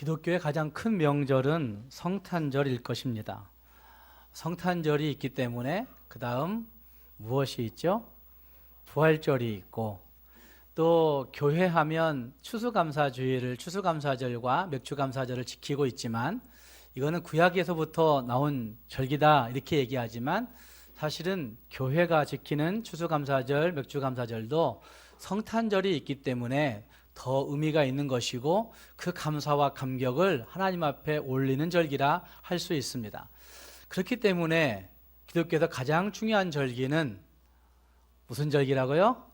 기독교의 가장 큰 명절은 성탄절일 것입니다. 성탄절이 있기 때문에 그 다음 무엇이 있죠? 부활절이 있고, 또 교회 하면 추수감사주일을 추수감사절과 맥주감사절을 지키고 있지만, 이거는 구약에서부터 나온 절기다 이렇게 얘기하지만, 사실은 교회가 지키는 추수감사절, 맥주감사절도 성탄절이 있기 때문에 더 의미가 있는 것이고, 그 감사와 감격을 하나님 앞에 올리는 절기라 할 수 있습니다. 그렇기 때문에 기독교에서 가장 중요한 절기는 무슨 절기라고요?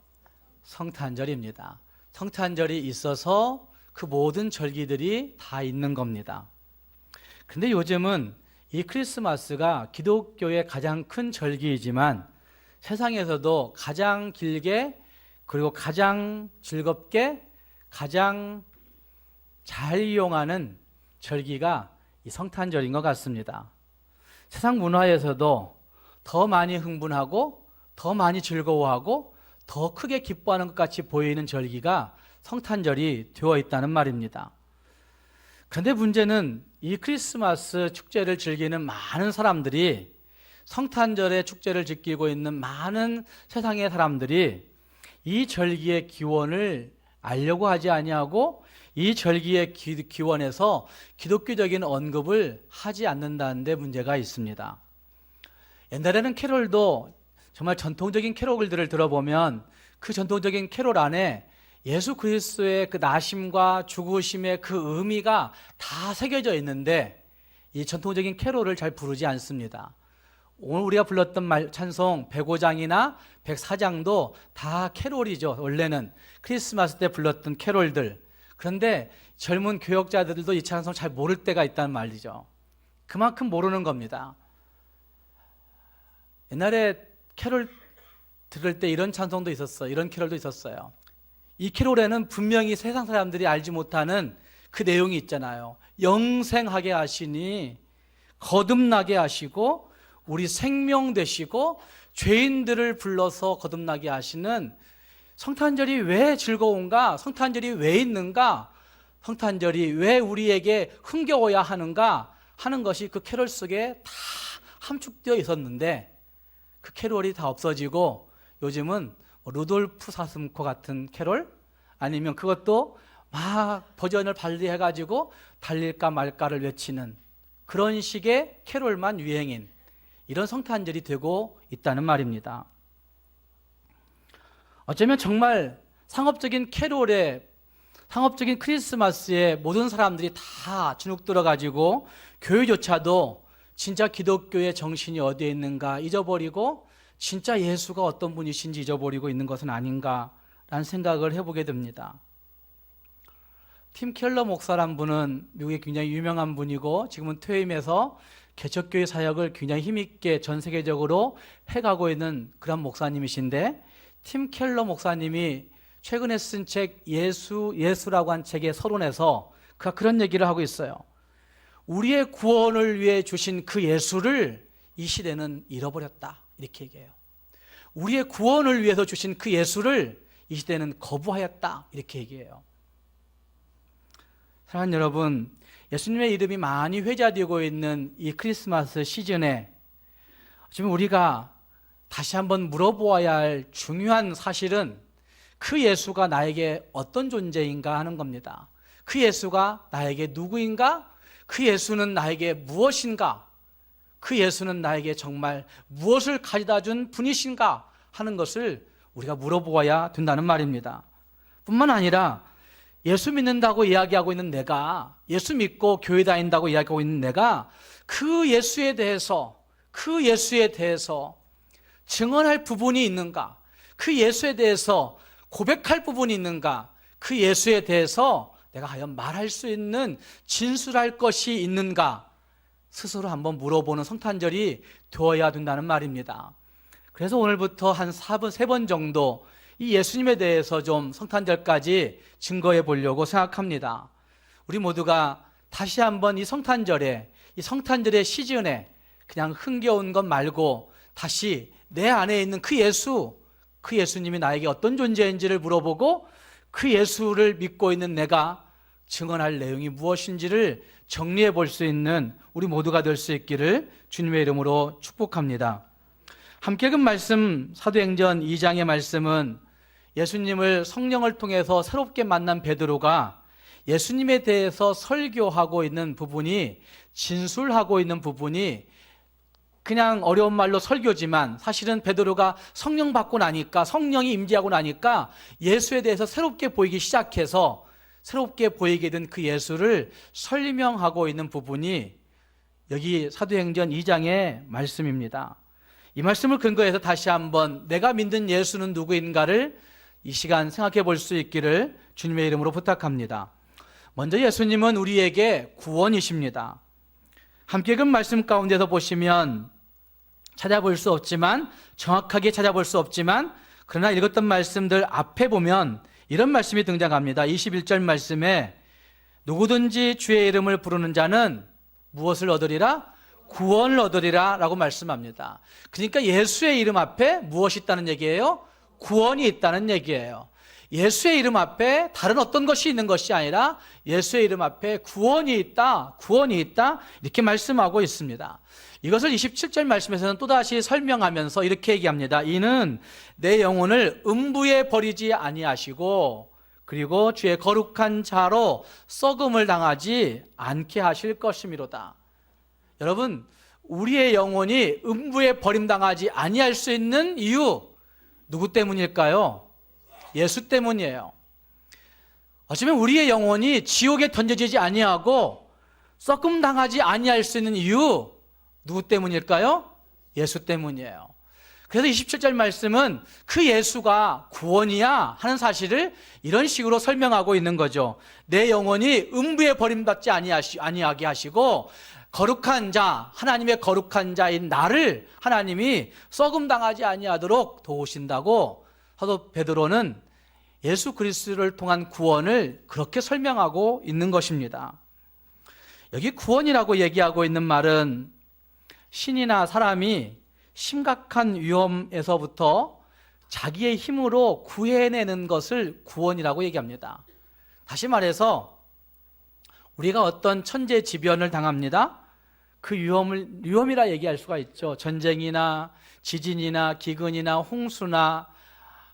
성탄절입니다. 성탄절이 있어서 그 모든 절기들이 다 있는 겁니다. 근데 요즘은 이 크리스마스가 기독교의 가장 큰 절기이지만 세상에서도 가장 길게 그리고 가장 즐겁게 가장 잘 이용하는 절기가 이 성탄절인 것 같습니다. 세상 문화에서도 더 많이 흥분하고 더 많이 즐거워하고 더 크게 기뻐하는 것 같이 보이는 절기가 성탄절이 되어 있다는 말입니다. 그런데 문제는 이 크리스마스 축제를 즐기는 많은 사람들이, 성탄절의 축제를 지키고 있는 많은 세상의 사람들이 이 절기의 기원을 알려고 하지 아니하고 이 절기의 기원에서 기독교적인 언급을 하지 않는다는 데 문제가 있습니다. 옛날에는 캐롤도 정말 전통적인 캐롤들을 들어보면 그 전통적인 캐롤 안에 예수 그리스도의 그 나심과 죽으심의 그 의미가 다 새겨져 있는데 이 전통적인 캐롤을 잘 부르지 않습니다. 오늘 우리가 불렀던 찬송 105장이나 104장도 다 캐롤이죠. 원래는 크리스마스 때 불렀던 캐롤들. 그런데 젊은 교역자들도 이 찬송 잘 모를 때가 있다는 말이죠. 그만큼 모르는 겁니다. 옛날에 캐롤 들을 때 이런 찬송도 있었어요. 이런 캐롤도 있었어요. 이 캐롤에는 분명히 세상 사람들이 알지 못하는 그 내용이 있잖아요. 영생하게 하시니 거듭나게 하시고 우리 생명 되시고 죄인들을 불러서 거듭나게 하시는, 성탄절이 왜 즐거운가? 성탄절이 왜 있는가? 성탄절이 왜 우리에게 흥겨워야 하는가? 하는 것이 그 캐롤 속에 다 함축되어 있었는데 그 캐롤이 다 없어지고 요즘은 루돌프 사슴코 같은 캐롤, 아니면 그것도 막 버전을 발리해가지고 달릴까 말까를 외치는 그런 식의 캐롤만 유행인 이런 성탄절이 되고 있다는 말입니다. 어쩌면 정말 상업적인 캐롤에, 상업적인 크리스마스에 모든 사람들이 다 주눅 들어가지고 교회조차도 진짜 기독교의 정신이 어디에 있는가 잊어버리고 진짜 예수가 어떤 분이신지 잊어버리고 있는 것은 아닌가라는 생각을 해보게 됩니다. 팀 켈러 목사란 분은 미국의 굉장히 유명한 분이고 지금은 퇴임해서 개척교회 사역을 굉장히 힘있게 전 세계적으로 해가고 있는 그런 목사님이신데, 팀 켈러 목사님이 최근에 쓴 책 예수라고 한 책의 서론에서 그가 그런 얘기를 하고 있어요. 우리의 구원을 위해 주신 그 예수를 이 시대는 잃어버렸다, 이렇게 얘기해요. 우리의 구원을 위해서 주신 그 예수를 이 시대는 거부하였다, 이렇게 얘기해요. 사랑하는 여러분, 예수님의 이름이 많이 회자되고 있는 이 크리스마스 시즌에 지금 우리가 다시 한번 물어보아야 할 중요한 사실은 그 예수가 나에게 어떤 존재인가 하는 겁니다. 그 예수가 나에게 누구인가? 그 예수는 나에게 무엇인가? 그 예수는 나에게 정말 무엇을 가져다 준 분이신가 하는 것을 우리가 물어보아야 된다는 말입니다. 뿐만 아니라 예수 믿는다고 이야기하고 있는 내가, 예수 믿고 교회 다닌다고 이야기하고 있는 내가 그 예수에 대해서 증언할 부분이 있는가? 그 예수에 대해서 고백할 부분이 있는가? 그 예수에 대해서 내가 과연 말할 수 있는, 진술할 것이 있는가? 스스로 한번 물어보는 성탄절이 되어야 된다는 말입니다. 그래서 오늘부터 한 3번 정도 이 예수님에 대해서 좀 성탄절까지 증거해 보려고 생각합니다. 우리 모두가 다시 한번 이 성탄절의 시즌에 그냥 흥겨운 것 말고 다시 내 안에 있는 그 예수님이 나에게 어떤 존재인지를 물어보고 그 예수를 믿고 있는 내가 증언할 내용이 무엇인지를 정리해 볼 수 있는 우리 모두가 될 수 있기를 주님의 이름으로 축복합니다. 함께 읽은 말씀, 사도행전 2장의 말씀은 예수님을 성령을 통해서 새롭게 만난 베드로가 예수님에 대해서 설교하고 있는 부분이, 진술하고 있는 부분이 그냥 어려운 말로 설교지만 사실은 베드로가 성령 받고 나니까, 성령이 임재하고 나니까 예수에 대해서 새롭게 보이기 시작해서 새롭게 보이게 된 그 예수를 설명하고 있는 부분이 여기 사도행전 2장의 말씀입니다. 이 말씀을 근거해서 다시 한번 내가 믿는 예수는 누구인가를 이 시간 생각해 볼 수 있기를 주님의 이름으로 부탁합니다. 먼저 예수님은 우리에게 구원이십니다. 함께 읽은 말씀 가운데서 보시면 찾아볼 수 없지만, 정확하게 찾아볼 수 없지만, 그러나 읽었던 말씀들 앞에 보면 이런 말씀이 등장합니다. 21절 말씀에 누구든지 주의 이름을 부르는 자는 무엇을 얻으리라? 구원을 얻으리라 라고 말씀합니다. 그러니까 예수의 이름 앞에 무엇이 있다는 얘기예요? 구원이 있다는 얘기예요. 예수의 이름 앞에 다른 어떤 것이 있는 것이 아니라 예수의 이름 앞에 구원이 있다, 구원이 있다, 이렇게 말씀하고 있습니다. 이것을 27절 말씀에서는 또다시 설명하면서 이렇게 얘기합니다. 이는 내 영혼을 음부에 버리지 아니하시고 그리고 주의 거룩한 자로 썩음을 당하지 않게 하실 것이미로다. 여러분, 우리의 영혼이 음부에 버림당하지 아니할 수 있는 이유, 누구 때문일까요? 예수 때문이에요. 어쩌면 우리의 영혼이 지옥에 던져지지 아니하고 썩음 당하지 아니할 수 있는 이유, 누구 때문일까요? 예수 때문이에요. 그래서 27절 말씀은 그 예수가 구원이야 하는 사실을 이런 식으로 설명하고 있는 거죠. 내 영혼이 음부에 버림받지 아니하게 하시고 거룩한 자, 하나님의 거룩한 자인 나를 하나님이 썩음 당하지 아니하도록 도우신다고 사도 베드로는 예수 그리스도를 통한 구원을 그렇게 설명하고 있는 것입니다. 여기 구원이라고 얘기하고 있는 말은 신이나 사람이 심각한 위험에서부터 자기의 힘으로 구해내는 것을 구원이라고 얘기합니다. 다시 말해서 우리가 어떤 천재지변을 당합니다. 그 위험이라 얘기할 수가 있죠. 전쟁이나 지진이나 기근이나 홍수나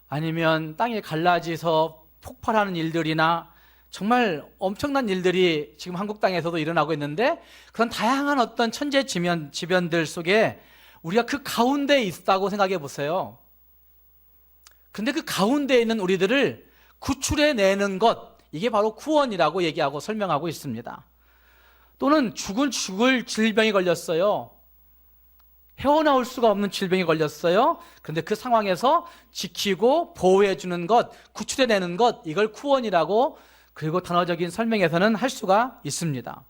아니면 땅이 갈라져서 폭발하는 일들이나 정말 엄청난 일들이 지금 한국 땅에서도 일어나고 있는데 그런 다양한 어떤 천재지변들 속에 우리가 그 가운데에 있다고 생각해 보세요. 근데 그 가운데에 있는 우리들을 구출해내는 것, 이게 바로 구원이라고 얘기하고 설명하고 있습니다. 또는 죽을 질병이 걸렸어요. 헤어나올 수가 없는 질병이 걸렸어요. 그런데 그 상황에서 지키고 보호해주는 것, 구출해내는 것, 이걸 구원이라고 그리고 단어적인 설명에서는 할 수가 있습니다.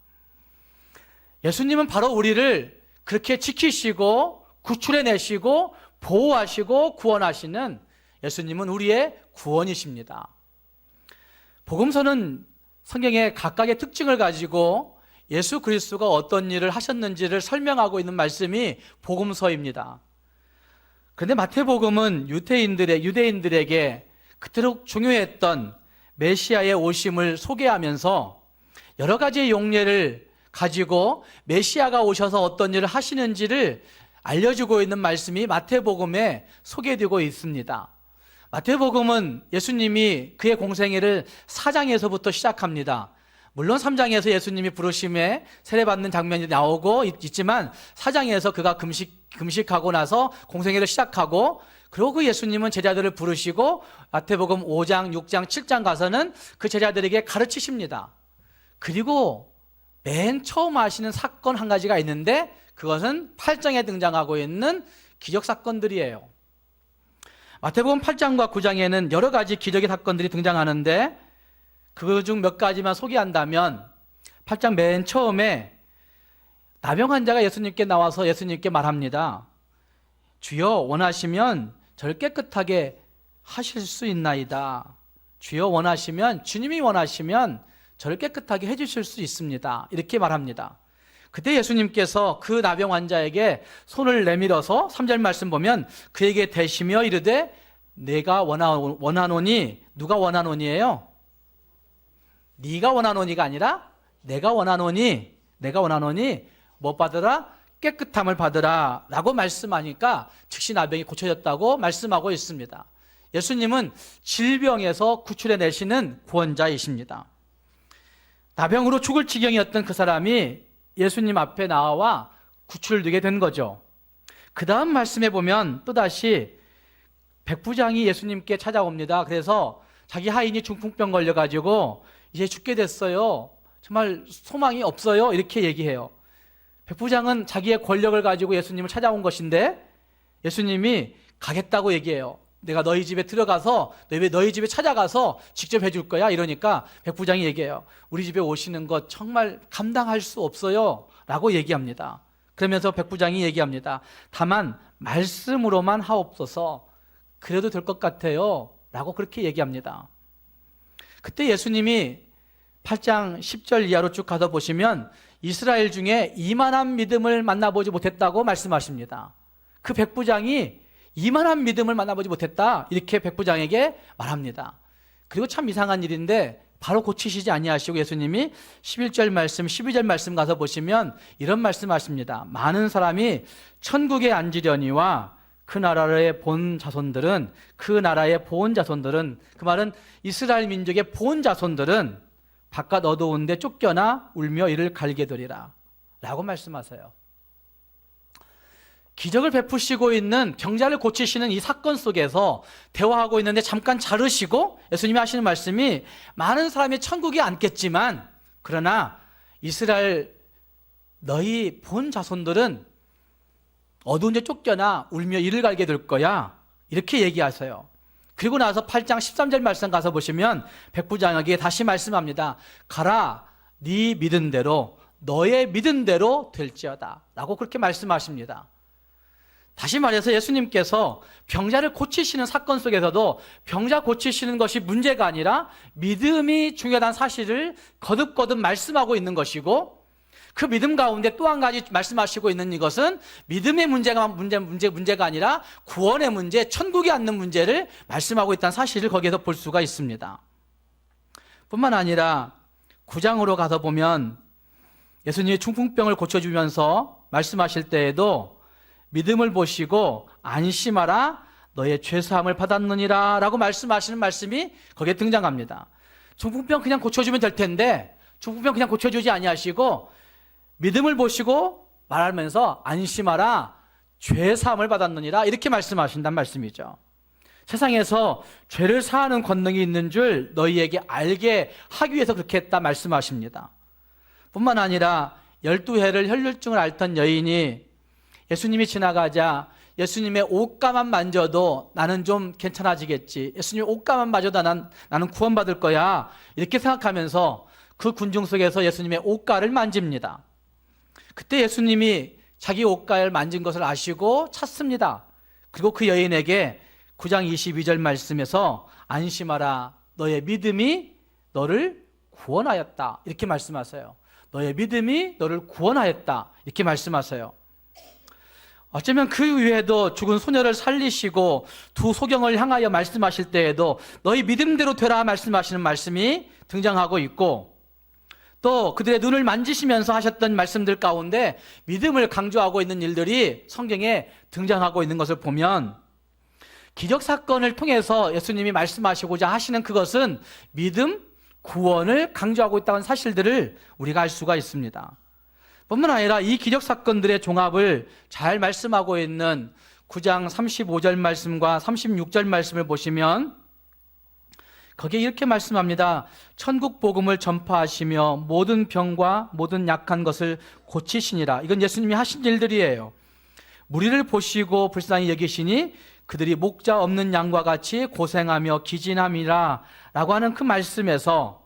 예수님은 바로 우리를 그렇게 지키시고 구출해내시고 보호하시고 구원하시는 예수님은 우리의 구원이십니다. 복음서는 성경의 각각의 특징을 가지고 예수 그리스도가 어떤 일을 하셨는지를 설명하고 있는 말씀이 복음서입니다. 그런데 마태복음은 유대인들에게 그토록 중요했던 메시아의 오심을 소개하면서 여러 가지의 용례를 가지고 메시아가 오셔서 어떤 일을 하시는지를 알려주고 있는 말씀이 마태복음에 소개되고 있습니다. 마태복음은 예수님이 그의 공생애를 4장에서부터 시작합니다. 물론 3장에서 예수님이 부르심에 세례받는 장면이 나오고 있지만 4장에서 그가 금식하고 나서 공생애를 시작하고 그리고 그 예수님은 제자들을 부르시고 마태복음 5장, 6장, 7장 가서는 그 제자들에게 가르치십니다. 그리고 맨 처음 하시는 사건 한 가지가 있는데 그것은 8장에 등장하고 있는 기적사건들이에요. 마태복음 8장과 9장에는 여러 가지 기적의 사건들이 등장하는데 그 중 몇 가지만 소개한다면 8장 맨 처음에 나병 환자가 예수님께 나와서 예수님께 말합니다. 주여 원하시면 저를 깨끗하게 하실 수 있나이다. 주여 원하시면, 주님이 원하시면 저를 깨끗하게 해주실 수 있습니다. 이렇게 말합니다. 그때 예수님께서 그 나병 환자에게 손을 내밀어서 3절 말씀 보면 그에게 대시며 이르되 내가 원하노니, 누가 원하노니예요? 네가 원하노니가 아니라 내가 원하노니 뭐 받으라? 깨끗함을 받으라 라고 말씀하니까 즉시 나병이 고쳐졌다고 말씀하고 있습니다. 예수님은 질병에서 구출해내시는 구원자이십니다. 나병으로 죽을 지경이었던 그 사람이 예수님 앞에 나와 구출되게 된 거죠. 그 다음 말씀에 보면 또다시 백부장이 예수님께 찾아옵니다. 그래서 자기 하인이 중풍병 걸려가지고 이제 죽게 됐어요. 정말 소망이 없어요. 이렇게 얘기해요. 백부장은 자기의 권력을 가지고 예수님을 찾아온 것인데 예수님이 가겠다고 얘기해요. 내가 너희 집에 들어가서 너희 집에 찾아가서 직접 해줄 거야. 이러니까 백부장이 얘기해요. 우리 집에 오시는 것 정말 감당할 수 없어요 라고 얘기합니다. 그러면서 백부장이 얘기합니다. 다만 말씀으로만 하옵소서. 그래도 될 것 같아요 라고 그렇게 얘기합니다. 그때 예수님이 8장 10절 이하로 쭉 가서 보시면 이스라엘 중에 이만한 믿음을 만나보지 못했다고 말씀하십니다. 그 백부장이 이만한 믿음을 만나보지 못했다 이렇게 백부장에게 말합니다. 그리고 참 이상한 일인데 바로 고치시지 아니하시고 예수님이 11절 말씀 12절 말씀 가서 보시면 이런 말씀하십니다. 많은 사람이 천국에 앉으려니와 그 나라의 본 자손들은 그 말은 이스라엘 민족의 본 자손들은 바깥 어두운 데 쫓겨나 울며 이를 갈게 되리라 라고 말씀하세요. 기적을 베푸시고 있는 병자를 고치시는 이 사건 속에서 대화하고 있는데 잠깐 자르시고 예수님이 하시는 말씀이 많은 사람이 천국에 앉겠지만 그러나 이스라엘 너희 본 자손들은 어두운 데 쫓겨나 울며 이를 갈게 될 거야 이렇게 얘기하세요. 그리고 나서 8장 13절 말씀 가서 보시면 백부장에게 다시 말씀합니다. 가라 네 믿은 대로 너의 믿은 대로 될지어다 라고 그렇게 말씀하십니다. 다시 말해서 예수님께서 병자를 고치시는 사건 속에서도 병자 고치시는 것이 문제가 아니라 믿음이 중요하다는 사실을 거듭거듭 말씀하고 있는 것이고 그 믿음 가운데 또 한 가지 말씀하시고 있는 이것은 믿음의 문제가 아니라 구원의 문제, 천국에 앉는 문제를 말씀하고 있다는 사실을 거기에서 볼 수가 있습니다. 뿐만 아니라 9장으로 가서 보면 예수님이 중풍병을 고쳐주면서 말씀하실 때에도 믿음을 보시고 안심하라 너의 죄사함을 받았느니라 라고 말씀하시는 말씀이 거기에 등장합니다. 중풍병 그냥 고쳐주면 될 텐데 중풍병 그냥 고쳐주지 아니하시고 믿음을 보시고 말하면서 안심하라 죄사함을 받았느니라 이렇게 말씀하신다는 말씀이죠. 세상에서 죄를 사하는 권능이 있는 줄 너희에게 알게 하기 위해서 그렇게 했다 말씀하십니다. 뿐만 아니라 12해를 혈류증을 앓던 여인이 예수님이 지나가자 예수님의 옷가만 만져도 나는 좀 괜찮아지겠지. 예수님의 옷가만 만져도 나는 구원받을 거야. 이렇게 생각하면서 그 군중 속에서 예수님의 옷가를 만집니다. 그때 예수님이 자기 옷가를 만진 것을 아시고 찾습니다. 그리고 그 여인에게 9장 22절 말씀에서 안심하라 너의 믿음이 너를 구원하였다 이렇게 말씀하세요. 너의 믿음이 너를 구원하였다 이렇게 말씀하세요. 어쩌면 그 위에도 죽은 소녀를 살리시고 두 소경을 향하여 말씀하실 때에도 너희 믿음대로 되라 말씀하시는 말씀이 등장하고 있고 또 그들의 눈을 만지시면서 하셨던 말씀들 가운데 믿음을 강조하고 있는 일들이 성경에 등장하고 있는 것을 보면 기적사건을 통해서 예수님이 말씀하시고자 하시는 그것은 믿음, 구원을 강조하고 있다는 사실들을 우리가 알 수가 있습니다. 뿐만 아니라 이 기적사건들의 종합을 잘 말씀하고 있는 9장 35절 말씀과 36절 말씀을 보시면 거기에 이렇게 말씀합니다. 천국 복음을 전파하시며 모든 병과 모든 약한 것을 고치시니라. 이건 예수님이 하신 일들이에요. 무리를 보시고 불쌍히 여기시니 그들이 목자 없는 양과 같이 고생하며 기진함이라 라고 하는 그 말씀에서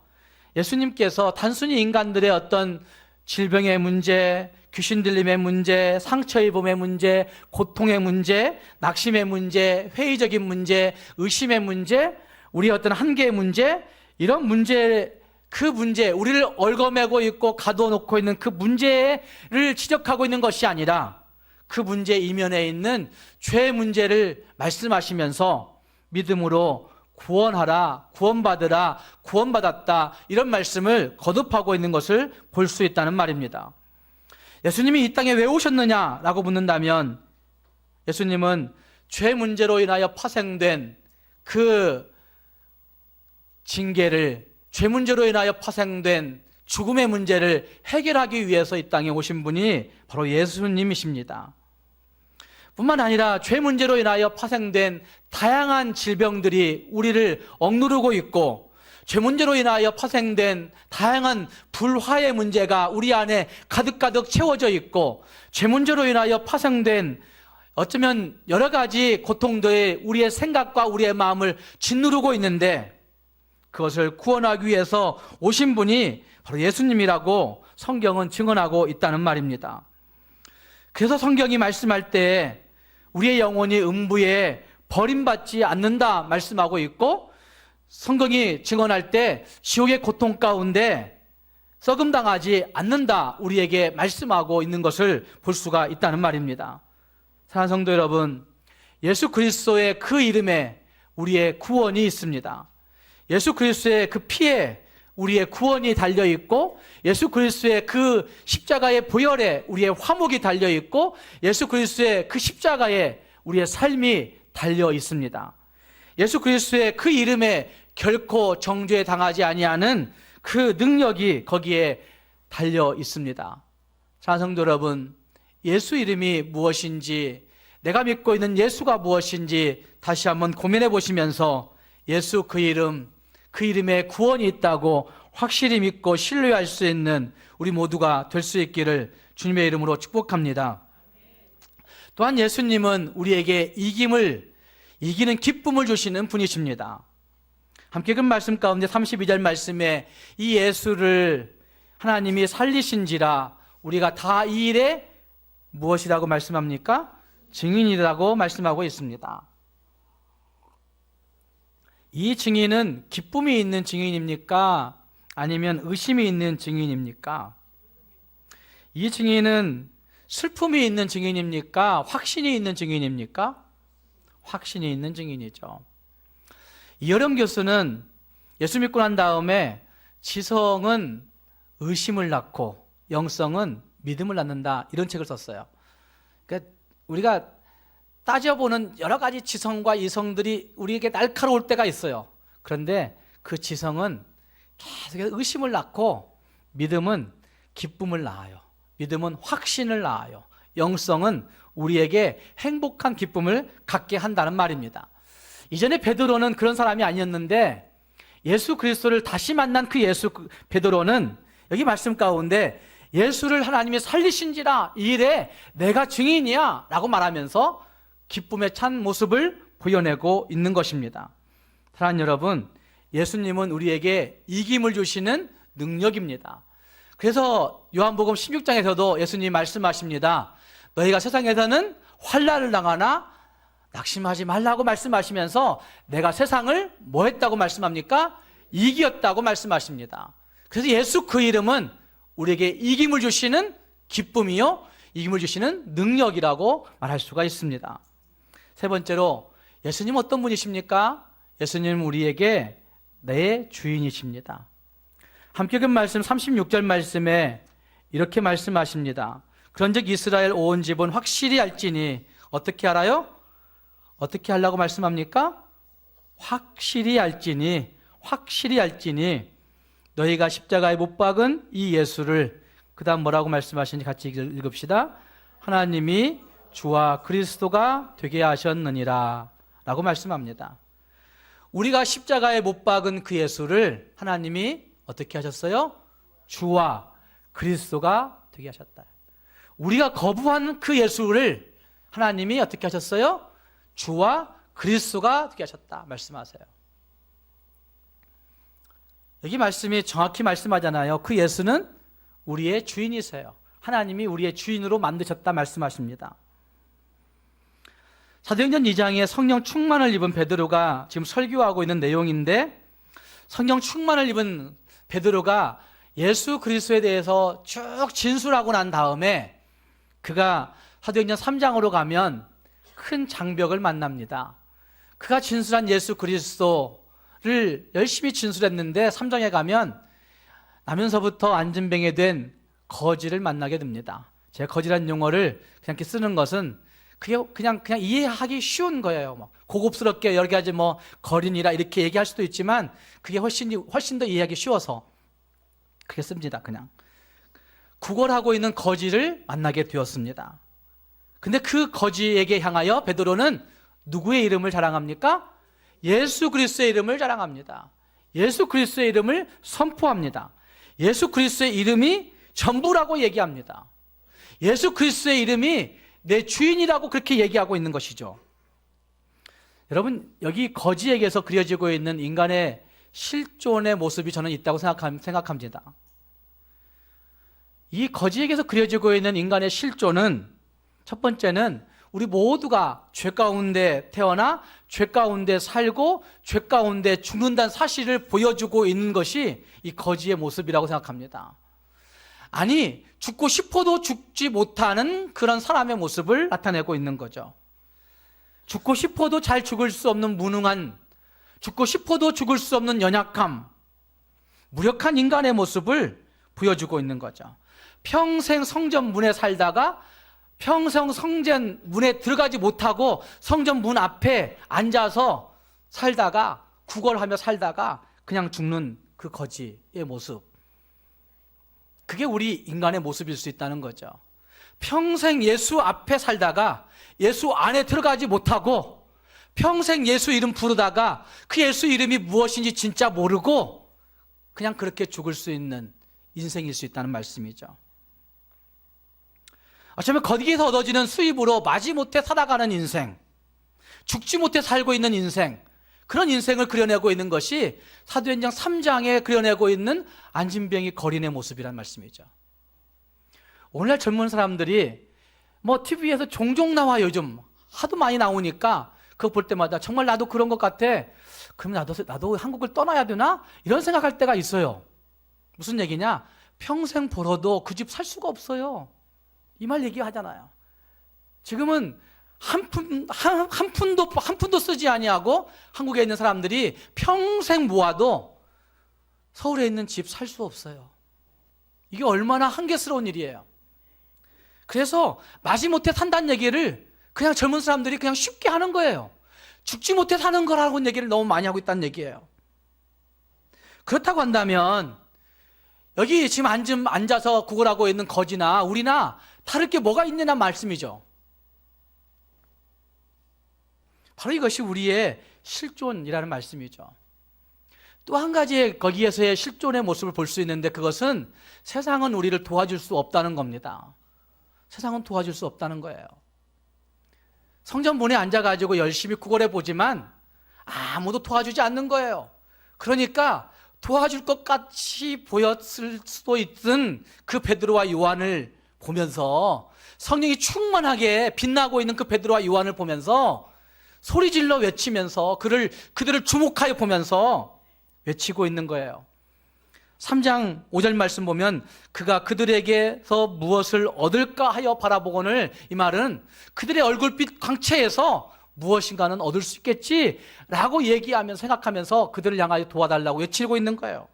예수님께서 단순히 인간들의 어떤 질병의 문제, 귀신 들림의 문제, 상처 입음의 문제, 고통의 문제, 낙심의 문제, 회의적인 문제, 의심의 문제, 우리의 어떤 한계의 문제, 이런 문제, 그 문제, 우리를 얽어매고 있고 가둬놓고 있는 그 문제를 지적하고 있는 것이 아니라 그 문제 이면에 있는 죄의 문제를 말씀하시면서 믿음으로 구원하라, 구원받으라, 구원받았다, 이런 말씀을 거듭하고 있는 것을 볼 수 있다는 말입니다. 예수님이 이 땅에 왜 오셨느냐라고 묻는다면, 예수님은 죄 문제로 인하여 파생된 그 징계를, 죄 문제로 인하여 파생된 죽음의 문제를 해결하기 위해서 이 땅에 오신 분이 바로 예수님이십니다. 뿐만 아니라 죄 문제로 인하여 파생된 다양한 질병들이 우리를 억누르고 있고, 죄 문제로 인하여 파생된 다양한 불화의 문제가 우리 안에 가득가득 채워져 있고, 죄 문제로 인하여 파생된 어쩌면 여러 가지 고통들이 우리의 생각과 우리의 마음을 짓누르고 있는데, 그것을 구원하기 위해서 오신 분이 바로 예수님이라고 성경은 증언하고 있다는 말입니다. 그래서 성경이 말씀할 때 우리의 영혼이 음부에 버림받지 않는다 말씀하고 있고, 성경이 증언할 때 지옥의 고통 가운데 썩음당하지 않는다 우리에게 말씀하고 있는 것을 볼 수가 있다는 말입니다. 사랑하는 성도 여러분, 예수 그리스도의 그 이름에 우리의 구원이 있습니다. 예수 그리스도의 그 피에 우리의 구원이 달려있고, 예수 그리스도의 그 십자가의 보혈에 우리의 화목이 달려있고, 예수 그리스도의 그 십자가에 우리의 삶이 달려있습니다. 예수 그리스도의 그 이름에 결코 정죄 당하지 아니하는 그 능력이 거기에 달려있습니다. 사랑하는 성도 여러분, 예수 이름이 무엇인지, 내가 믿고 있는 예수가 무엇인지 다시 한번 고민해 보시면서 예수 그 이름, 그 이름에 구원이 있다고 확실히 믿고 신뢰할 수 있는 우리 모두가 될 수 있기를 주님의 이름으로 축복합니다. 또한 예수님은 우리에게 이기는 기쁨을 주시는 분이십니다. 함께 그 말씀 가운데 32절 말씀에 이 예수를 하나님이 살리신지라 우리가 다 이 일에 무엇이라고 말씀합니까? 증인이라고 말씀하고 있습니다. 이 증인은 기쁨이 있는 증인입니까? 아니면 의심이 있는 증인입니까? 이 증인은 슬픔이 있는 증인입니까? 확신이 있는 증인입니까? 확신이 있는 증인이죠. 이어령 교수는 예수 믿고 난 다음에 지성은 의심을 낳고 영성은 믿음을 낳는다, 이런 책을 썼어요. 그러니까 우리가 따져보는 여러 가지 지성과 이성들이 우리에게 날카로울 때가 있어요. 그런데 그 지성은 계속 의심을 낳고, 믿음은 기쁨을 낳아요. 믿음은 확신을 낳아요. 영성은 우리에게 행복한 기쁨을 갖게 한다는 말입니다. 이전에 베드로는 그런 사람이 아니었는데, 예수 그리스도를 다시 만난 그 베드로는 여기 말씀 가운데 예수를 하나님이 살리신지라 이 일에 내가 증인이야 라고 말하면서 기쁨에 찬 모습을 보여내고 있는 것입니다. 사랑하는 여러분, 예수님은 우리에게 이김을 주시는 능력입니다. 그래서 요한복음 16장에서도 예수님이 말씀하십니다. 너희가 세상에서는 환난을 당하나 낙심하지 말라고 말씀하시면서 내가 세상을 뭐 했다고 말씀합니까? 이겼다고 말씀하십니다. 그래서 예수 그 이름은 우리에게 이김을 주시는 기쁨이요, 이김을 주시는 능력이라고 말할 수가 있습니다. 세 번째로, 예수님 어떤 분이십니까? 예수님은 우리에게 내 주인이십니다. 함께 그 말씀 36절 말씀에 이렇게 말씀하십니다. 그런즉 이스라엘 온 집은 확실히 알지니, 어떻게 알아요? 어떻게 하려고 말씀합니까? 확실히 알지니 너희가 십자가에 못 박은 이 예수를, 그 다음 뭐라고 말씀하시는지 같이 읽읍시다. 하나님이 주와 그리스도가 되게 하셨느니라 라고 말씀합니다. 우리가 십자가에 못 박은 그 예수를 하나님이 어떻게 하셨어요? 주와 그리스도가 되게 하셨다. 우리가 거부한 그 예수를 하나님이 어떻게 하셨어요? 주와 그리스도가 되게 하셨다 말씀하세요. 여기 말씀이 정확히 말씀하잖아요. 그 예수는 우리의 주인이세요. 하나님이 우리의 주인으로 만드셨다 말씀하십니다. 사도행전 2장에 성령 충만을 입은 베드로가 지금 설교하고 있는 내용인데, 성령 충만을 입은 베드로가 예수 그리스도에 대해서 쭉 진술하고 난 다음에 그가 사도행전 3장으로 가면 큰 장벽을 만납니다. 그가 진술한 예수 그리스도, 열심히 진술했는데 3장에 가면 나면서부터 안진뱅이 된 거지를 만나게 됩니다. 제가 거지라는 용어를 그냥 이렇게 쓰는 것은 그게 그냥 이해하기 쉬운 거예요. 뭐 고급스럽게 여러 가지 뭐 거린이라 이렇게 얘기할 수도 있지만 그게 훨씬 더 이해하기 쉬워서 그렇게 씁니다. 그냥 구걸하고 있는 거지를 만나게 되었습니다. 근데 그 거지에게 향하여 베드로는 누구의 이름을 자랑합니까? 예수 그리스도의 이름을 자랑합니다. 예수 그리스도의 이름을 선포합니다. 예수 그리스도의 이름이 전부라고 얘기합니다. 예수 그리스도의 이름이 내 주인이라고 그렇게 얘기하고 있는 것이죠. 여러분, 여기 거지에게서 그려지고 있는 인간의 실존의 모습이 저는 있다고 생각합니다. 이 거지에게서 그려지고 있는 인간의 실존은 첫 번째는 우리 모두가 죄 가운데 태어나 죄 가운데 살고 죄 가운데 죽는다는 사실을 보여주고 있는 것이 이 거지의 모습이라고 생각합니다. 아니, 죽고 싶어도 죽지 못하는 그런 사람의 모습을 나타내고 있는 거죠. 죽고 싶어도 잘 죽을 수 없는 무능한, 죽고 싶어도 죽을 수 없는 연약함, 무력한 인간의 모습을 보여주고 있는 거죠. 평생 성전 문에 살다가 평생 성전 문에 들어가지 못하고 성전 문 앞에 앉아서 살다가 구걸하며 살다가 그냥 죽는 그 거지의 모습, 그게 우리 인간의 모습일 수 있다는 거죠. 평생 예수 앞에 살다가 예수 안에 들어가지 못하고 평생 예수 이름 부르다가 그 예수 이름이 무엇인지 진짜 모르고 그냥 그렇게 죽을 수 있는 인생일 수 있다는 말씀이죠. 어쩌면 거기에서 얻어지는 수입으로 마지못해 살아가는 인생, 죽지 못해 살고 있는 인생, 그런 인생을 그려내고 있는 것이 사도행전 3장에 그려내고 있는 안진뱅이 거린의 모습이란 말씀이죠. 오늘날 젊은 사람들이 뭐 TV에서 종종 나와, 요즘 하도 많이 나오니까 그거 볼 때마다 정말 나도 그런 것 같아. 그럼 나도 한국을 떠나야 되나? 이런 생각할 때가 있어요. 무슨 얘기냐? 평생 벌어도 그 집 살 수가 없어요. 이 말 얘기하잖아요. 지금은 한 푼도 쓰지 아니하고 한국에 있는 사람들이 평생 모아도 서울에 있는 집 살 수 없어요. 이게 얼마나 한계스러운 일이에요. 그래서 마지못해 산다는 얘기를 그냥 젊은 사람들이 그냥 쉽게 하는 거예요. 죽지 못해 사는 거라고 얘기를 너무 많이 하고 있다는 얘기예요. 그렇다고 한다면 여기 지금 앉아서 구걸하고 있는 거지나 우리나 다를 게 뭐가 있느냐 말씀이죠. 바로 이것이 우리의 실존이라는 말씀이죠. 또 한 가지 거기에서의 실존의 모습을 볼 수 있는데, 그것은 세상은 우리를 도와줄 수 없다는 겁니다. 세상은 도와줄 수 없다는 거예요. 성전 문에 앉아가지고 열심히 구걸해 보지만 아무도 도와주지 않는 거예요. 그러니까 도와줄 것 같이 보였을 수도 있던 그 베드로와 요한을 보면서, 성령이 충만하게 빛나고 있는 그 베드로와 요한을 보면서 소리질러 외치면서 그들을 주목하여 보면서 외치고 있는 거예요. 3장 5절 말씀 보면 그가 그들에게서 무엇을 얻을까 하여 바라보거늘, 이 말은 그들의 얼굴빛 광채에서 무엇인가는 얻을 수 있겠지라고 얘기하면서 생각하면서 그들을 향하여 도와달라고 외치고 있는 거예요.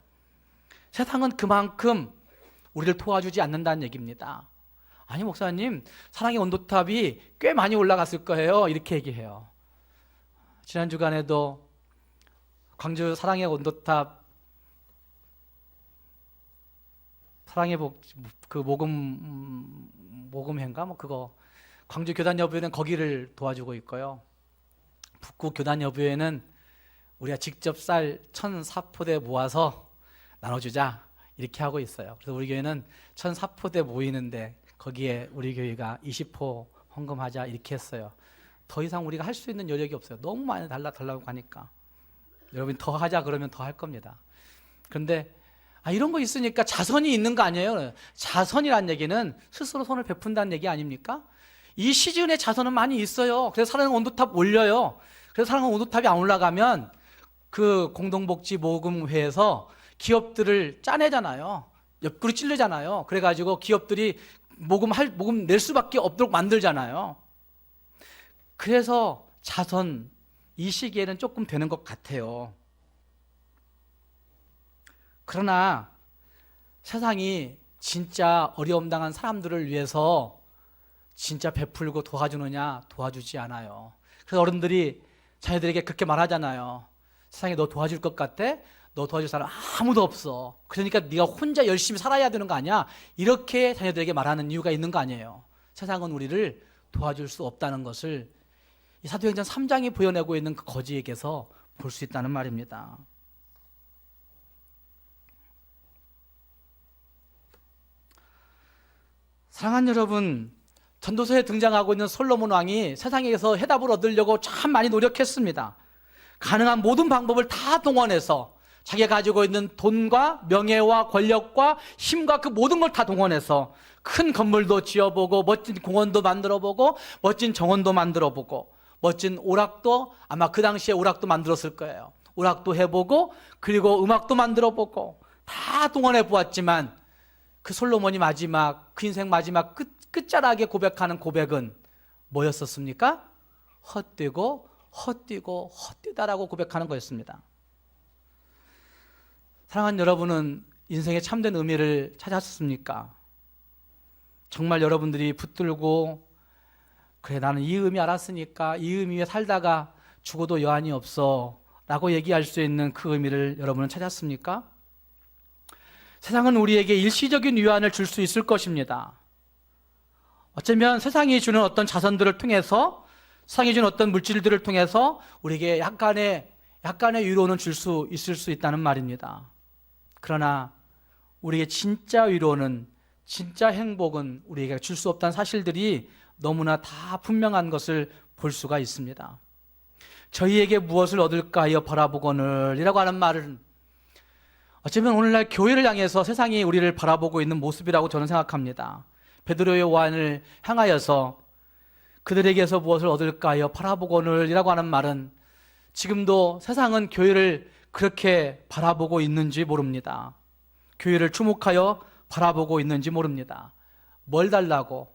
세상은 그만큼 우리를 도와주지 않는다는 얘기입니다. 아니 목사님, 사랑의 온도탑이 꽤 많이 올라갔을 거예요, 이렇게 얘기해요. 지난 주간에도 광주 사랑의 온도탑 사랑의 그 모금회인가 뭐 그거 광주 교단 여부회는 거기를 도와주고 있고요. 북구 교단 여부회는 우리가 직접 쌀 1,004포대 모아서 나눠주자 이렇게 하고 있어요. 그래서 우리 교회는 1,004포대 모이는데 거기에 우리 교회가 20포 헌금하자 이렇게 했어요. 더 이상 우리가 할 수 있는 여력이 없어요. 너무 많이 달라고 하니까. 여러분 더 하자 그러면 더 할 겁니다. 그런데 이런 거 있으니까 자선이 있는 거 아니에요? 자선이란 얘기는 스스로 손을 베푼다는 얘기 아닙니까? 이 시즌에 자선은 많이 있어요. 그래서 사랑의 온도탑 올려요. 그래서 사랑의 온도탑이 안 올라가면 그 공동복지 모금회에서 기업들을 짜내잖아요. 옆구리 찔르잖아요. 그래가지고 기업들이 모금 낼 수밖에 없도록 만들잖아요. 그래서 자선 이 시기에는 조금 되는 것 같아요. 그러나 세상이 진짜 어려움 당한 사람들을 위해서 진짜 베풀고 도와주느냐? 도와주지 않아요. 그래서 어른들이 자녀들에게 그렇게 말하잖아요. 세상에 너 도와줄 것 같아? 너 도와줄 사람 아무도 없어. 그러니까 네가 혼자 열심히 살아야 되는 거 아니야? 이렇게 자녀들에게 말하는 이유가 있는 거 아니에요. 세상은 우리를 도와줄 수 없다는 것을 이 사도행전 3장이 보여내고 있는 그 거지에게서 볼 수 있다는 말입니다. 사랑하는 여러분, 전도서에 등장하고 있는 솔로몬 왕이 세상에서 해답을 얻으려고 참 많이 노력했습니다. 가능한 모든 방법을 다 동원해서 자기가 가지고 있는 돈과 명예와 권력과 힘과 그 모든 걸 다 동원해서 큰 건물도 지어보고 멋진 공원도 만들어보고 멋진 정원도 만들어보고 멋진 오락도, 아마 그 당시에 오락도 만들었을 거예요. 오락도 해보고 그리고 음악도 만들어보고 다 동원해 보았지만 그 솔로몬이 그 인생 마지막 끝자락에 고백하는 고백은 뭐였었습니까? 헛되고 헛되다라고 고백하는 거였습니다. 사랑하는 여러분은 인생의 참된 의미를 찾았습니까? 정말 여러분들이 붙들고 그래 나는 이 의미 알았으니까 이 의미 위에 살다가 죽어도 여한이 없어 라고 얘기할 수 있는 그 의미를 여러분은 찾았습니까? 세상은 우리에게 일시적인 위안을 줄 수 있을 것입니다. 어쩌면 세상이 주는 어떤 자선들을 통해서, 세상이 주는 어떤 물질들을 통해서 우리에게 약간의 위로는 줄 수 있을 수 있다는 말입니다. 그러나 우리에게 진짜 위로는, 진짜 행복은 우리에게 줄 수 없다는 사실들이 너무나 다 분명한 것을 볼 수가 있습니다. 저희에게 무엇을 얻을까 하여 바라보거늘 이라고 하는 말은 어쩌면 오늘날 교회를 향해서 세상이 우리를 바라보고 있는 모습이라고 저는 생각합니다. 베드로 요한을 향하여서 그들에게서 무엇을 얻을까 하여 바라보거늘 이라고 하는 말은 지금도 세상은 교회를 그렇게 바라보고 있는지 모릅니다. 교회를 주목하여 바라보고 있는지 모릅니다. 뭘 달라고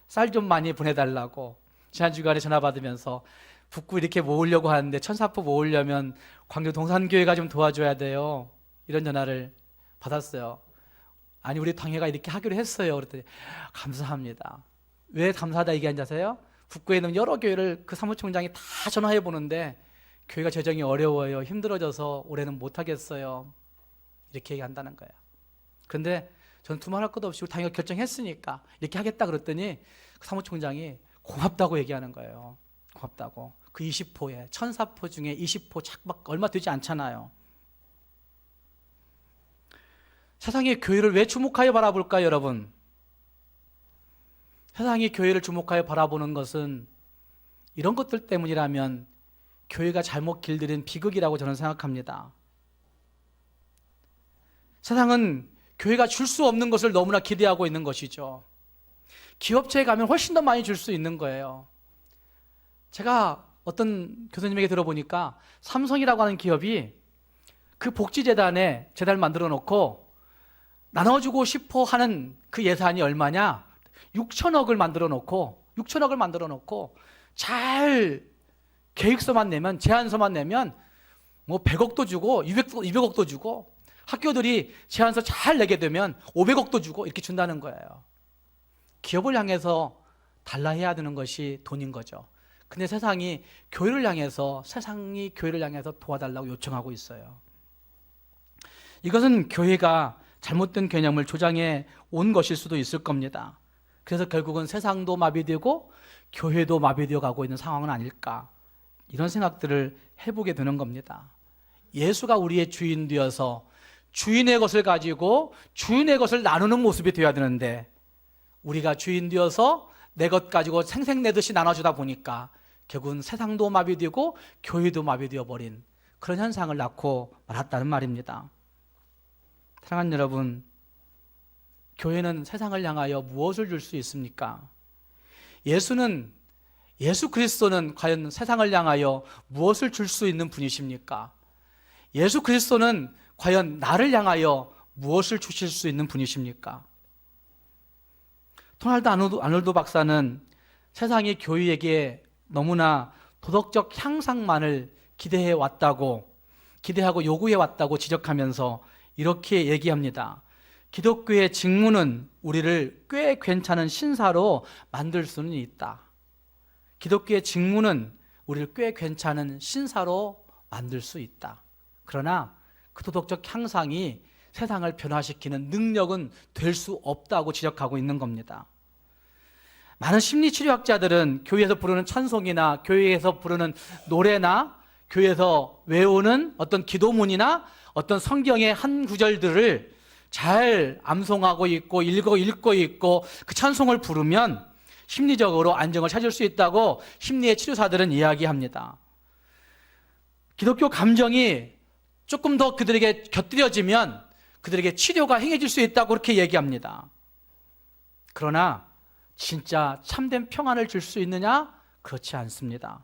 쌀 좀 많이 보내달라고 지난 주간에 전화 받으면서 북구 이렇게 모으려고 하는데 천사포 모으려면 광주 동산교회가 좀 도와줘야 돼요. 이런 전화를 받았어요. 아니 우리 당회가 이렇게 하기로 했어요. 그랬더니 감사합니다. 왜 감사하다 얘기하는지 아세요? 북구에 있는 여러 교회를 그 사무총장이 다 전화해 보는데 교회가 재정이 어려워요. 힘들어져서 올해는 못하겠어요. 이렇게 얘기한다는 거예요. 그런데 저는 두말할 것도 없이 우리 당회가 결정했으니까 이렇게 하겠다 그랬더니 그 사무총장이 고맙다고 얘기하는 거예요. 고맙다고. 그 20포에 1004포 중에 20포 착박 얼마 되지 않잖아요. 세상이 교회를 왜 주목하여 바라볼까요, 여러분? 세상이 교회를 주목하여 바라보는 것은 이런 것들 때문이라면 교회가 잘못 길들인 비극이라고 저는 생각합니다. 세상은 교회가 줄 수 없는 것을 너무나 기대하고 있는 것이죠. 기업체에 가면 훨씬 더 많이 줄 수 있는 거예요. 제가 어떤 교수님에게 들어보니까 삼성이라고 하는 기업이 그 복지재단에 재단을 만들어 놓고 나눠주고 싶어 하는 그 예산이 얼마냐? 6천억을 만들어 놓고 잘 계획서만 내면, 제안서만 내면 뭐 100억도 주고 200억도 주고 학교들이 제안서 잘 내게 되면 500억도 주고 이렇게 준다는 거예요. 기업을 향해서 달라 해야 되는 것이 돈인 거죠. 근데 세상이 교회를 향해서 도와달라고 요청하고 있어요. 이것은 교회가 잘못된 개념을 조장해 온 것일 수도 있을 겁니다. 그래서 결국은 세상도 마비되고 교회도 마비되어 가고 있는 상황은 아닐까, 이런 생각들을 해보게 되는 겁니다. 예수가 우리의 주인 되어서 주인의 것을 가지고 주인의 것을 나누는 모습이 되어야 되는데 우리가 주인 되어서 내 것 가지고 생색내듯이 나눠주다 보니까 결국은 세상도 마비되고 교회도 마비되어 버린 그런 현상을 낳고 말았다는 말입니다. 사랑하는 여러분, 교회는 세상을 향하여 무엇을 줄 수 있습니까? 예수 그리스도는 과연 세상을 향하여 무엇을 줄 수 있는 분이십니까? 예수 그리스도는 과연 나를 향하여 무엇을 주실 수 있는 분이십니까? 토날드 아놀드 박사는 세상이 교회에게 너무나 도덕적 향상만을 기대해 왔다고, 기대하고 요구해 왔다고 지적하면서 이렇게 얘기합니다. 기독교의 직무는 우리를 꽤 괜찮은 신사로 만들 수는 있다. 기독교의 직무는 우리를 꽤 괜찮은 신사로 만들 수 있다. 그러나 그 도덕적 향상이 세상을 변화시키는 능력은 될 수 없다고 지적하고 있는 겁니다. 많은 심리치료학자들은 교회에서 부르는 찬송이나 교회에서 부르는 노래나 교회에서 외우는 어떤 기도문이나 어떤 성경의 한 구절들을 잘 암송하고 있고 읽고 있고 그 찬송을 부르면 심리적으로 안정을 찾을 수 있다고 심리의 치료사들은 이야기합니다. 기독교 감정이 조금 더 그들에게 곁들여지면 그들에게 치료가 행해질 수 있다고 그렇게 얘기합니다. 그러나 진짜 참된 평안을 줄 수 있느냐? 그렇지 않습니다.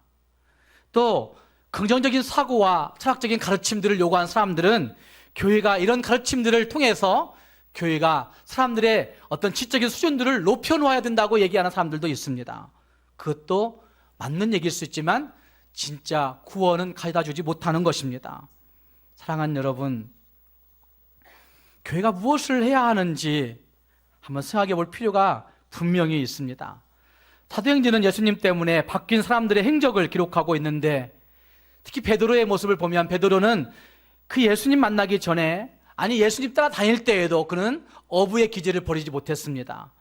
또 긍정적인 사고와 철학적인 가르침들을 요구한 사람들은 교회가 이런 가르침들을 통해서 교회가 사람들의 어떤 지적인 수준들을 높여놓아야 된다고 얘기하는 사람들도 있습니다. 그것도 맞는 얘기일 수 있지만 진짜 구원은 가져다 주지 못하는 것입니다. 사랑하는 여러분, 교회가 무엇을 해야 하는지 한번 생각해 볼 필요가 분명히 있습니다. 사도행전은 예수님 때문에 바뀐 사람들의 행적을 기록하고 있는데 특히 베드로의 모습을 보면 베드로는 그 예수님 만나기 전에 아니 예수님 따라 다닐 때에도 그는 어부의 기질을 버리지 못했습니다.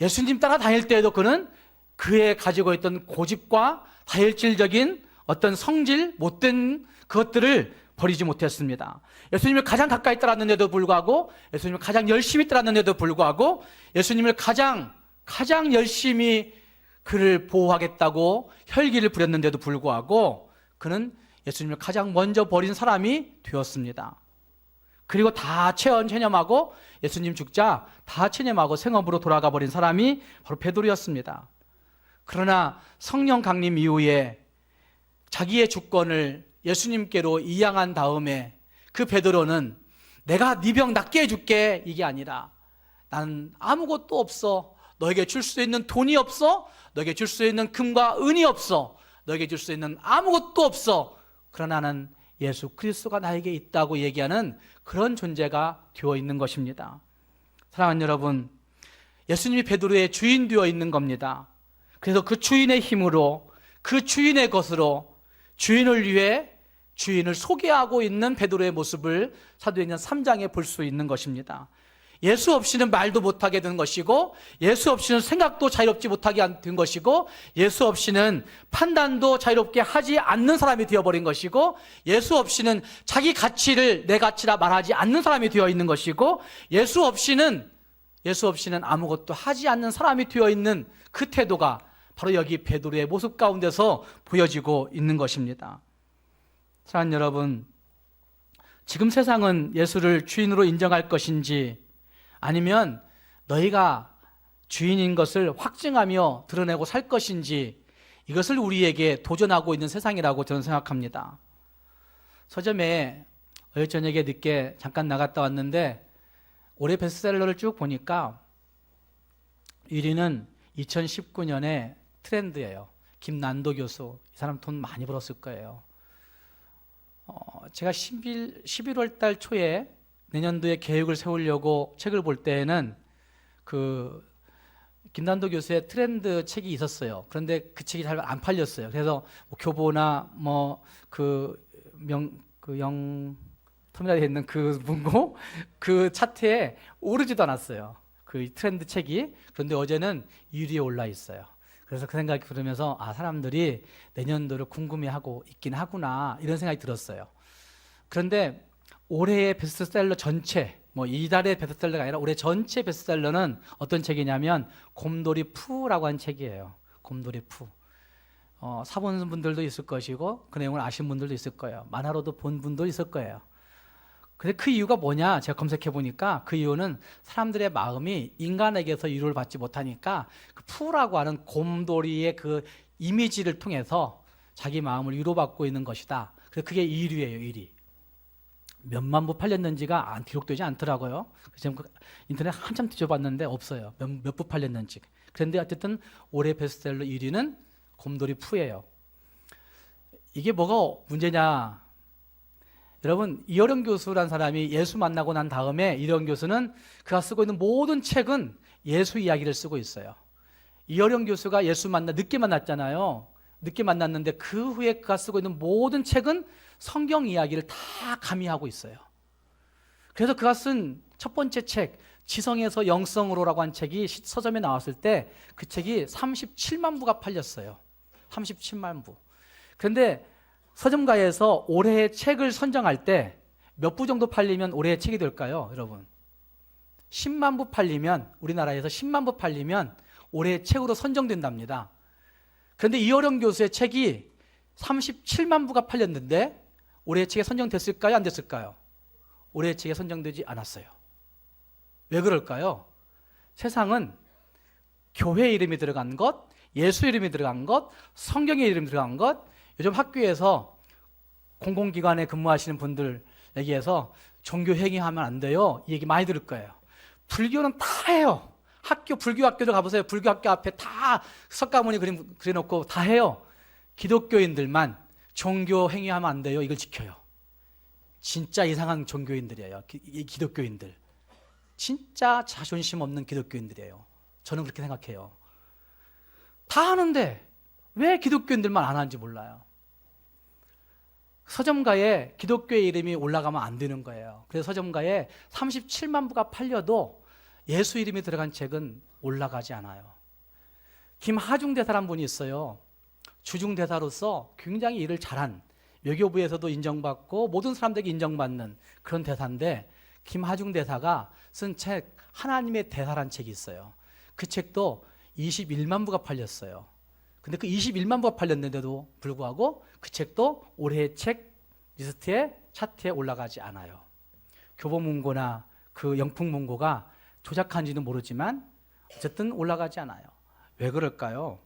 예수님 따라 다닐 때에도 그는 그의 가지고 있던 고집과 다혈질적인 어떤 성질, 못된 그것들을 버리지 못했습니다. 예수님을 가장 가까이 따랐는데도 불구하고 예수님을 가장 열심히 따랐는데도 불구하고 예수님을 가장 열심히 그를 보호하겠다고 혈기를 부렸는데도 불구하고 그는 예수님을 가장 먼저 버린 사람이 되었습니다. 그리고 다 체념하고 예수님 죽자 다 체념하고 생업으로 돌아가 버린 사람이 바로 베드로였습니다. 그러나 성령 강림 이후에 자기의 주권을 예수님께로 이양한 다음에 그 베드로는 내가 네 병 낫게 해줄게 이게 아니라 나는 아무것도 없어. 너에게 줄 수 있는 돈이 없어. 너에게 줄 수 있는 금과 은이 없어. 너에게 줄 수 있는 아무것도 없어. 그러나 나는 예수 그리스도가 나에게 있다고 얘기하는 그런 존재가 되어 있는 것입니다. 사랑하는 여러분, 예수님이 베드로의 주인 되어 있는 겁니다. 그래서 그 주인의 힘으로 그 주인의 것으로 주인을 위해 주인을 소개하고 있는 베드로의 모습을 사도행전 3장에 볼 수 있는 것입니다. 예수 없이는 말도 못하게 된 것이고 예수 없이는 생각도 자유롭지 못하게 된 것이고 예수 없이는 판단도 자유롭게 하지 않는 사람이 되어버린 것이고 예수 없이는 자기 가치를 내 가치라 말하지 않는 사람이 되어 있는 것이고 예수 없이는 아무것도 하지 않는 사람이 되어 있는 그 태도가 바로 여기 베드로의 모습 가운데서 보여지고 있는 것입니다. 사랑하는 여러분, 지금 세상은 예수를 주인으로 인정할 것인지 아니면 너희가 주인인 것을 확증하며 드러내고 살 것인지 이것을 우리에게 도전하고 있는 세상이라고 저는 생각합니다. 서점에 어제 저녁에 늦게 잠깐 나갔다 왔는데 올해 베스트셀러를 쭉 보니까 1위는 2019년에 트렌드예요. 김난도 교수. 이 사람 돈 많이 벌었을 거예요. 제가 11월 달 초에 내년도에 계획을 세우려고 책을 볼 때에는 그 김난도 교수의 트렌드 책이 있었어요. 그런데 그 책이 잘 안 팔렸어요. 그래서 뭐 교보나 터미널에 있는 그 문고 그 차트에 오르지도 않았어요. 그 트렌드 책이. 그런데 어제는 1위에 올라 있어요. 그래서 그 생각이 들으면서 사람들이 내년도를 궁금해하고 있긴 하구나 이런 생각이 들었어요. 그런데 올해의 베스트셀러 전체, 이달의 베스트셀러가 아니라 올해 전체 베스트셀러는 어떤 책이냐면 곰돌이 푸라고 한 책이에요. 곰돌이 푸. 사본 분들도 있을 것이고 그 내용을 아신 분들도 있을 거예요. 만화로도 본 분도 있을 거예요. 근데 그 이유가 뭐냐? 제가 검색해 보니까 그 이유는 사람들의 마음이 인간에게서 위로를 받지 못하니까 그 푸라고 하는 곰돌이의 그 이미지를 통해서 자기 마음을 위로받고 있는 것이다. 그래서 그게 1위예요, 1위. 몇만 부 팔렸는지가 기록되지 않더라고요. 지금 인터넷 한참 뒤져봤는데 없어요. 몇 부 팔렸는지. 그런데 어쨌든 올해 베스트셀러 1위는 곰돌이 푸예요. 이게 뭐가 문제냐? 여러분, 이어령 교수라는 사람이 예수 만나고 난 다음에 이어령 교수는 그가 쓰고 있는 모든 책은 예수 이야기를 쓰고 있어요. 이어령 교수가 예수 늦게 만났잖아요. 늦게 만났는데 그 후에 그가 쓰고 있는 모든 책은 성경 이야기를 다 가미하고 있어요. 그래서 그가 쓴 첫 번째 책, 지성에서 영성으로라고 한 책이 서점에 나왔을 때 그 책이 37만 부가 팔렸어요. 37만 부. 그런데 서점가에서 올해의 책을 선정할 때 몇 부 정도 팔리면 올해의 책이 될까요, 여러분? 10만 부 팔리면, 우리나라에서 10만 부 팔리면 올해의 책으로 선정된답니다. 그런데 이어령 교수의 책이 37만 부가 팔렸는데 올해의 책에 선정됐을까요, 안 됐을까요? 올해의 책에 선정되지 않았어요. 왜 그럴까요? 세상은 교회 이름이 들어간 것, 예수 이름이 들어간 것, 성경의 이름이 들어간 것, 요즘 학교에서 공공기관에 근무하시는 분들 얘기해서 종교 행위하면 안 돼요, 이 얘기 많이 들을 거예요. 불교는 다 해요. 불교 학교도 가보세요. 불교 학교 앞에 다 석가모니 그려놓고 다 해요. 기독교인들만 종교 행위하면 안 돼요, 이걸 지켜요. 진짜 이상한 종교인들이에요. 이 기독교인들 진짜 자존심 없는 기독교인들이에요. 저는 그렇게 생각해요. 다 하는데 왜 기독교인들만 안 하는지 몰라요. 서점가에 기독교의 이름이 올라가면 안 되는 거예요. 그래서 서점가에 37만 부가 팔려도 예수 이름이 들어간 책은 올라가지 않아요. 김하중 대사란 분이 있어요. 주중 대사로서 굉장히 일을 잘한, 외교부에서도 인정받고 모든 사람들에게 인정받는 그런 대사인데, 김하중 대사가 쓴 책 하나님의 대사란 책이 있어요. 그 책도 21만 부가 팔렸어요. 근데 그 21만 부가 팔렸는데도 불구하고 그 책도 올해의 책 리스트에, 차트에 올라가지 않아요. 교보문고나 그 영풍문고가 조작한지는 모르지만 어쨌든 올라가지 않아요. 왜 그럴까요?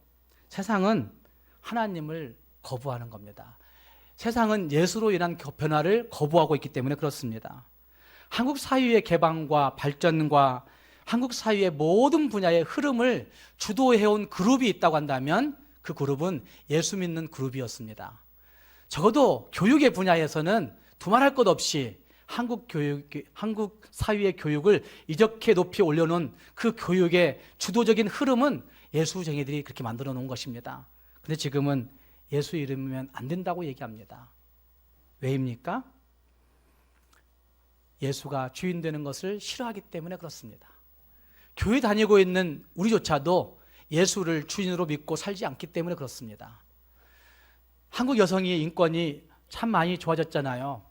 세상은 하나님을 거부하는 겁니다. 세상은 예수로 인한 변화를 거부하고 있기 때문에 그렇습니다. 한국 사회의 개방과 발전과 한국 사회의 모든 분야의 흐름을 주도해온 그룹이 있다고 한다면 그 그룹은 예수 믿는 그룹이었습니다. 적어도 교육의 분야에서는 두말할 것 없이 한국 사회의 교육을 이렇게 높이 올려놓은 그 교육의 주도적인 흐름은 예수쟁이들이 그렇게 만들어 놓은 것입니다. 그런데 지금은 예수 이름이면 안 된다고 얘기합니다. 왜입니까? 예수가 주인 되는 것을 싫어하기 때문에 그렇습니다. 교회 다니고 있는 우리조차도 예수를 주인으로 믿고 살지 않기 때문에 그렇습니다. 한국 여성의 인권이 참 많이 좋아졌잖아요.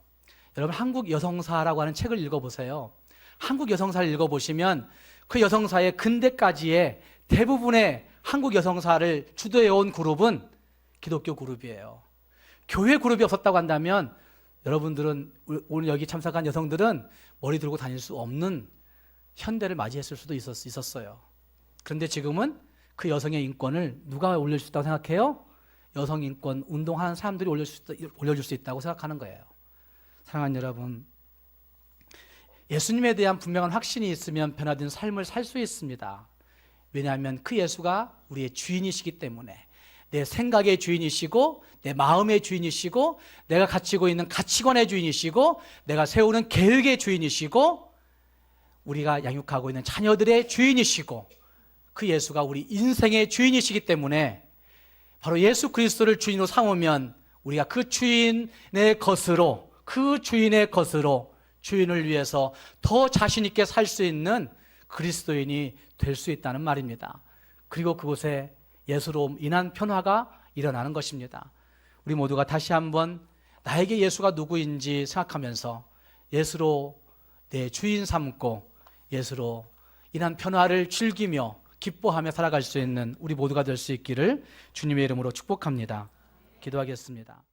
여러분, 한국 여성사라고 하는 책을 읽어보세요. 한국 여성사를 읽어보시면 그 여성사의 근대까지의 대부분의 한국 여성사를 주도해온 그룹은 기독교 그룹이에요. 교회 그룹이 없었다고 한다면 여러분들은, 오늘 여기 참석한 여성들은 머리 들고 다닐 수 없는 현대를 맞이했을 수도 있었어요. 그런데 지금은 그 여성의 인권을 누가 올릴 수 있다고 생각해요? 여성 인권 운동하는 사람들이 올려줄 수 있다고 생각하는 거예요. 사랑하는 여러분, 예수님에 대한 분명한 확신이 있으면 변화된 삶을 살 수 있습니다. 왜냐하면 그 예수가 우리의 주인이시기 때문에, 내 생각의 주인이시고 내 마음의 주인이시고 내가 가지고 있는 가치관의 주인이시고 내가 세우는 계획의 주인이시고 우리가 양육하고 있는 자녀들의 주인이시고 그 예수가 우리 인생의 주인이시기 때문에 바로 예수 그리스도를 주인으로 삼으면 우리가 그 주인의 것으로 주인을 위해서 더 자신 있게 살 수 있는 그리스도인이 될 수 있다는 말입니다. 그리고 그곳에 예수로 인한 변화가 일어나는 것입니다. 우리 모두가 다시 한번 나에게 예수가 누구인지 생각하면서 예수로 내 주인 삼고 예수로 인한 변화를 즐기며 기뻐하며 살아갈 수 있는 우리 모두가 될 수 있기를 주님의 이름으로 축복합니다. 기도하겠습니다.